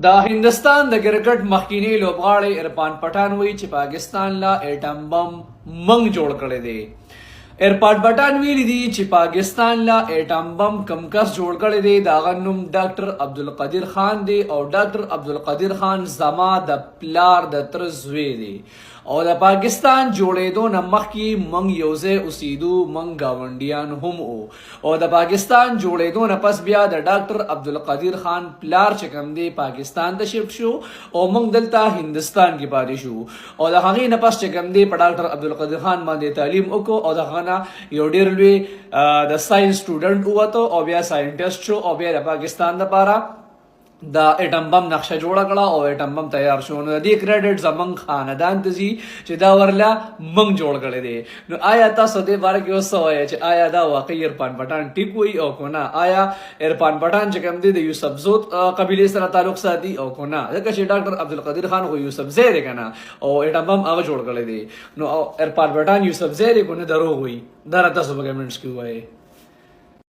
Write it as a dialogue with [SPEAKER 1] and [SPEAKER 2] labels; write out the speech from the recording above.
[SPEAKER 1] د هندستان د کرکټ مخکینی لوبغاړی عرفان پټان وایي چې پاکستان لا اټم بم منګ جوړ کړی دی. عرفان پټان ویلي دي چې پاکستان لا اټم بم کم کس جوړ کړی دی. د هغه نوم ډاکټر عبدالقدیر خان دی او ډاکټر عبدالقدیر خان زما د پلار د تر زوی دی او د پاکستان جوړېدو نه مخکې موږ یو ځای اوسېدو، موږ ګاونډیان هم او د پاکستان جوړېدو نه پس بیا د ډاکټر عبدالقدیر خان پلار چې کوم دی پاکستان ته شفت شو او موږ دلته هندستان کې پاتې شو او د هغې نه پس چې کوم دی په ډاکټر عبدالقدیر خان باندې تعلیم وکړو او د هغه نه یو ډېر لوی د ساینس سټوډنټ ووته او بیا ساینټسټ شو او بیا د پاکستان لپاره د اټم بم نقشه جوړه کړه او اټم بم تیار شو. نو د دې کریډټ زمونږ خاندان ته ځي چې دا ورله موږ جوړ کړی دی. نو آیا تاسو دې باره کې اوس څه وایئ چې آیا دا واقعي عرفان پټان ټیک وایي او که نه؟ آیا عرفان پټان چې کوم دی د یوسفزو قبیلې سره تعلق ساتي او که نه؟ ځکه چې ډاکټر عبدالقدیر خان خو یوسفزی دی که نه او اټم بم هغه جوړ کړی دی. نو عرفان پټان یوسفزی دی که نه دروغ وایي؟ دا راته تاسو په کمنټس کې ووایئ.